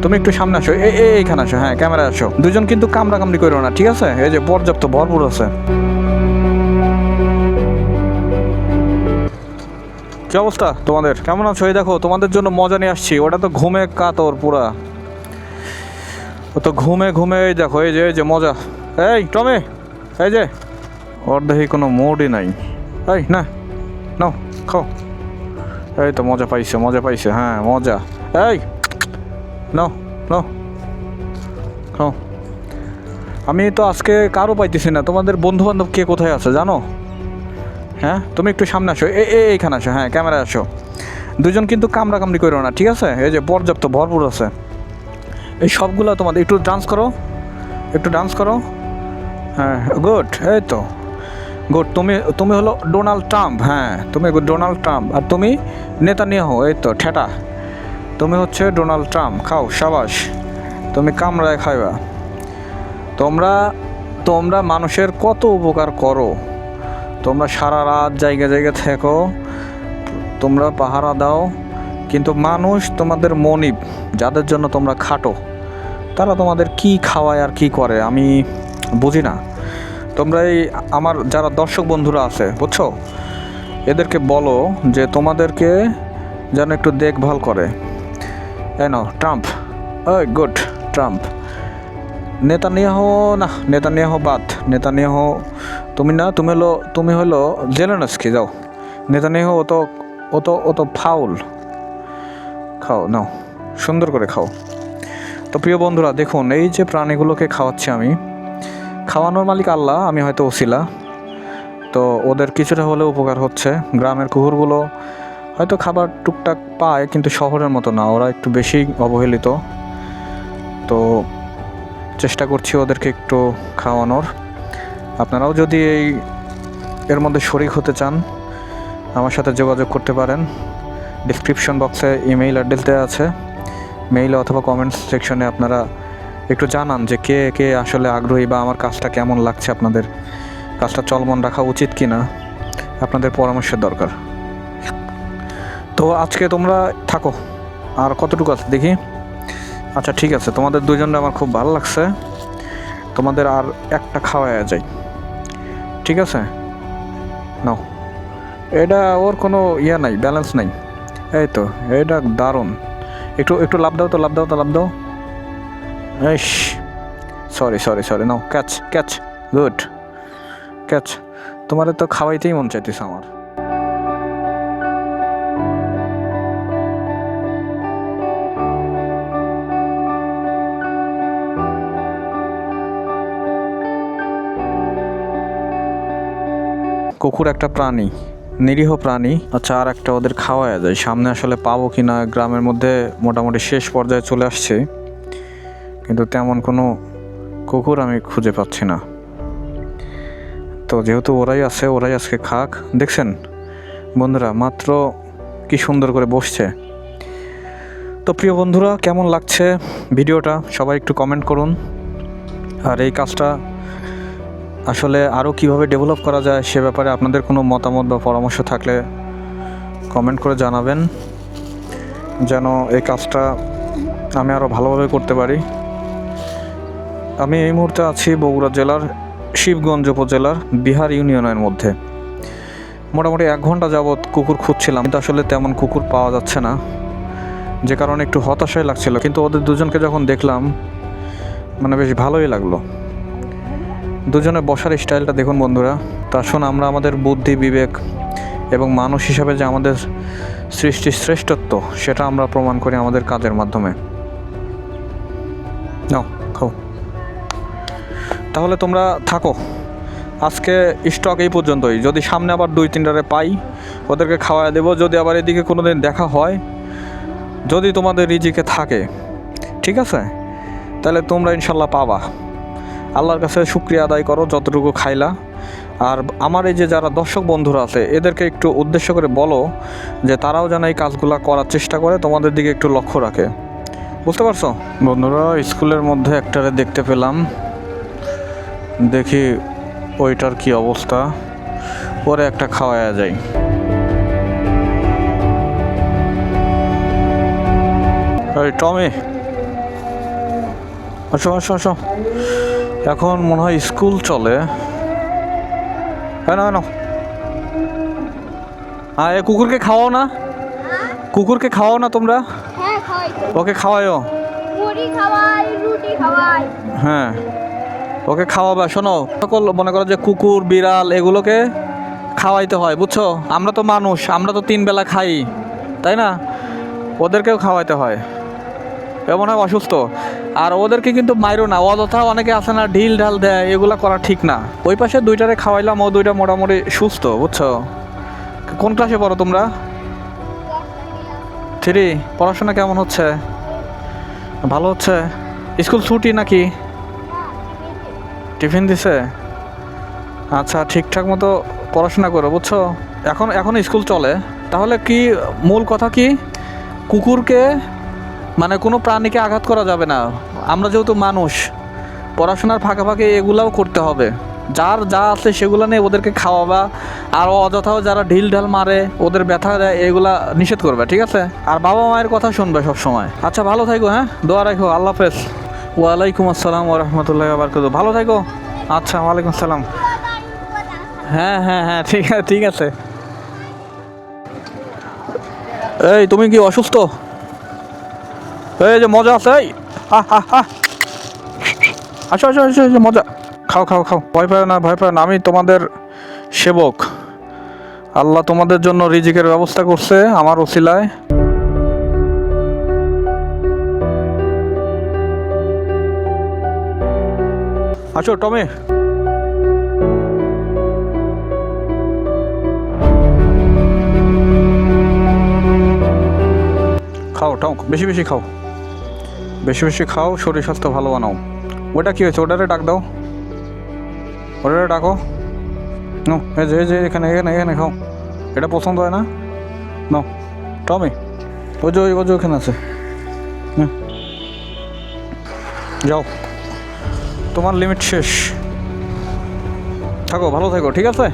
তুমি একটু সামনে আসো, এইখানে আসো, হ্যাঁ ক্যামেরা আসো। দুজন কিন্তু কামড়াকামড়ি করো না, ঠিক আছে? এই যে পর্যাপ্ত ভরপুর আছে। কি অবস্থা তোমাদের, কেমন আছো? এই দেখো তোমাদের জন্য মজা নিয়ে আসছি। ওটা তো ঘুমে কাতর পুরা, ও তো ঘুমে ঘুমে। এই দেখো এই যে মজা। এই টমে, এই যে ওর দেখি কোনো মুডই নাই। এই না নাও খাও। এই তো মজা পাইছে, হ্যাঁ মজা। এই নাও নাও খাও। আমি তো আজকে কারো পাইতেছি না। তোমাদের বন্ধু বান্ধব কে কোথায় আছে জানো? হ্যাঁ তুমি একটু সামনে আসো, এইখানে আসো, হ্যাঁ ক্যামেরা আসো। দুজন কিন্তু কামড়াকামড়ি করো না, ঠিক আছে? এই যে পর্যাপ্ত ভরপুর আছে। এই সবগুলো তোমাদের। একটু ডান্স করো। হ্যাঁ গুড, এই তো গুড। তুমি হলো ডোনাল্ড ট্রাম্প, হ্যাঁ তুমি ডোনাল্ড ট্রাম্প। আর তুমি নেতানিয়াহু, এই তো ঠেটা। তুমি হচ্ছে ডোনাল্ড ট্রাম্প। খাও, সাবাস, তুমি কামড়ায় খাইবা। তোমরা মানুষের কত উপকার করো। তোমরা সারা রাত জায়গা থেকো, তোমরা পাহারা দাও, কিন্তু মানুষ তোমাদের মনিব, যাদের জন্য তোমরা খাটো, তারা তোমাদের কি খাওয়ায় আর কি করে আমি বুঝি না। তোমরা এই আমার যারা দর্শক বন্ধুরা আছে বুঝছো, এদেরকে বলো যে তোমাদেরকে যেন একটু দেখভাল করে। এই নাও ট্রাম্প, ওই গুড ট্রাম্প। নেতানিয়াহু বাদ। নেতানিয়াহু তুমি না, তুমি হলো জেলেনস্কি। যাও, নেতানিয়াহু ও তো ফাউল। খাও, নাও সুন্দর করে খাও। তো প্রিয় বন্ধুরা দেখুন, এই যে প্রাণীগুলোকে খাওয়াচ্ছি আমি, খাওয়ানোর মালিক আল্লাহ, আমি হয়তো ওসিলা। তো ওদের কিছুটা হলেও উপকার হচ্ছে। গ্রামের কুকুরগুলো হয়তো খাবার টুকটাক পায়, কিন্তু শহরের মতো না, ওরা একটু বেশি অবহেলিত। তো চেষ্টা করছি ওদেরকে একটু খাওয়ানোর। আপনারাও যদি এর মধ্যে শরিক হতে চান, আমার সাথে যোগাযোগ করতে পারেন। ডিসক্রিপশন বক্সে ইমেইল অ্যাড্রেস দেওয়া আছে। মেইলে অথবা কমেন্টস সেকশনে আপনারা একটু জানান যে কে কে আসলে আগ্রহী, বা আমার কাজটা কেমন লাগছে, আপনাদের কাজটা চলমান রাখা উচিত কি না, আপনাদের পরামর্শের দরকার। তো আজকে তোমরা থাকো। আর কতটুকু আছে দেখি। আচ্ছা ঠিক আছে, তোমাদের দুজনে আমার খুব ভালো লাগছে। তোমাদের আর একটা খাওয়ায়া যায়, ঠিক আছে? নাও। এটা ওর কোনো নাই, ব্যালেন্স নাই। এই তো এটা দারুণ। একটু লাভ দাও। ইস, সরি, নাও ক্যাচ, গুড ক্যাচ। তোমার তো খাওয়াইতেই মন চাইতেছে আমার। কুকুর একটা প্রাণী, নিরীহ প্রাণী। আচ্ছা, আর একটা ওদের খাওয়ায়া যায়, সামনে আসলে পাবো কি না। গ্রামের মধ্যে মোটামুটি শেষ পর্যায়ে চলে আসছে, কিন্তু তেমন কোনো কুকুর আমি খুঁজে পাচ্ছি না। তো যেহেতু ওরাই আজকে খাক। দেখছেন বন্ধুরা, মাত্র কি সুন্দর করে বসছে। তো প্রিয় বন্ধুরা, কেমন লাগছে ভিডিওটা সবাই একটু কমেন্ট করুন। আর এই কাজটা আসলে আরও কিভাবে ডেভেলপ করা যায় সে ব্যাপারে আপনাদের কোনো মতামত বা পরামর্শ থাকলে কমেন্ট করে জানাবেন, যেন এই কাজটা আমি আরও ভালোভাবে করতে পারি। আমি এই মুহূর্তে আছি বগুড়া জেলার শিবগঞ্জ উপজেলার বিহার ইউনিয়নের মধ্যে। মোটামুটি 1 ঘন্টা যাবৎ কুকুর খুঁজছিলাম, কিন্তু আসলে তেমন কুকুর পাওয়া যাচ্ছে না, যে কারণে একটু হতাশাই লাগছিল। কিন্তু ওদের দুজনকে যখন দেখলাম, মানে বেশ ভালোই লাগলো। দুজনে বসার স্টাইলটা দেখুন বন্ধুরা। তা আসুন আমরা আমাদের বুদ্ধি, বিবেক এবং মানুষ হিসাবে যে আমাদের সৃষ্টির শ্রেষ্ঠত্ব, সেটা আমরা প্রমাণ করি আমাদের কাজের মাধ্যমে। নাও খাও। তাহলে তোমরা থাকো, আজকে স্টক এই পর্যন্তই। যদি সামনে আবার 2-3টারে পাই, ওদেরকে খাওয়াই দেবো। যদি আবার এদিকে কোনো দিন দেখা হয়, যদি তোমাদের রিজিকে থাকে, ঠিক আছে, তাহলে তোমরা ইনশাল্লাহ পাবা। আল্লাহর কাছে শুকরিয়া আদায় করো যতটুকু খাইলা। আর আমার এই যে যারা দর্শক বন্ধুরা আছে, এদেরকে একটু উদ্দেশ্য করে বলো যে তারাও যেন এই কাজগুলো করার চেষ্টা করে, তোমাদের দিকে একটু লক্ষ্য রাখে। বুঝতে পারছো বন্ধুরা? স্কুলের মধ্যে একটারে দেখতে পেলাম, দেখি ওইটার কি অবস্থা। পরে একটা খাওয়ায়া যায়। ওই টমি, আসো আসো আসো, এখন মনে হয় স্কুল চলে। কেন কেন? হ্যাঁ, এ কুকুরকে খাওয়াও না, কুকুরকে খাওয়াও না তোমরা? হ্যাঁ খাওয়াই তো। ওকে খাওয়াইও। মুড়ি খাওয়াই, রুটি খাওয়াই। হ্যাঁ, ওকে খাওয়াবা। শোনো, সকল মনে করো যে কুকুর বিড়াল এগুলোকে খাওয়াইতে হয়, বুঝছো? আমরা তো মানুষ, আমরা তো 3 বেলা খাই, তাই না? ওদেরকেও খাওয়াইতে হয়। এ মনে হয় অসুস্থ। আর ওদেরকে কিন্তু মাইরো না, অযথা অনেকে আছে না ঢিল ঢাল দেয়, এগুলো করা ঠিক না। ওই পাশে 2টারে খাওয়াইলাম, ও 2টা মোটামুটি সুস্থ, বুঝছো? কোন ক্লাসে পড়ো তোমরা? 3। পড়াশোনা কেমন হচ্ছে? ভালো হচ্ছে? স্কুল ছুটি নাকি? টিফিন দিছে? আচ্ছা, ঠিকঠাক মতো পড়াশোনা করো, বুঝছো? এখন স্কুল চলে। তাহলে কি মূল কথা কি, কুকুরকে মানে কোনো প্রাণীকে আঘাত করা যাবে না। আমরা যেহেতু মানুষ, পড়াশোনার ফাঁকে ফাঁকে এগুলাও করতে হবে। যার যা আছে সেগুলো নিয়ে ওদেরকে খাওয়াবা। আর অযথাও যারা ঢিল ঢাল মারে, ওদের ব্যথা দেয়, এগুলা নিষেধ করবে, ঠিক আছে? আর বাবা মায়ের কথা শুনবে সব সময়। আচ্ছা, ভালো থাকো, হ্যাঁ, দোয়া রাখো। আল্লাহ হাফেজ। ওয়ালাইকুম আসসালাম ওয়া রাহমাতুল্লাহি ওয়া বারাকাতুহু। ভালো থাকো। আচ্ছা, ওয়ালাইকুম আসসালাম। হ্যাঁ হ্যাঁ হ্যাঁ, ঠিক আছে ঠিক আছে। এই, তুমি কি অসুস্থ? এই যে মজা আছে, এই হা হা হা, আসো আসো আসো, এই যে মজা, খাও খাও খাও, ভয় পাও না ভয় পাও না, আমি তোমাদের সেবক। আল্লাহ তোমাদের জন্য রিজিকের ব্যবস্থা করছে আমার ওসিলায়। আসো টমি। খাও টাও, বেশি বেশি খাও, বেশি বেশি খাও, শরীর স্বাস্থ্য ভালো বানাও। ওটা কি হয়েছে? ওটারে ডাক দাও, ওটারে ডাকো। নো, এই যে এই যে, এখানে এখানে এখানে খাও। এটা পছন্দ হয় না? নো টমি, ওই যে ওই যে ওখানে আছে। যাও, তোমার লিমিট শেষ। থাকো, ভালো থাকো, ঠিক আছে?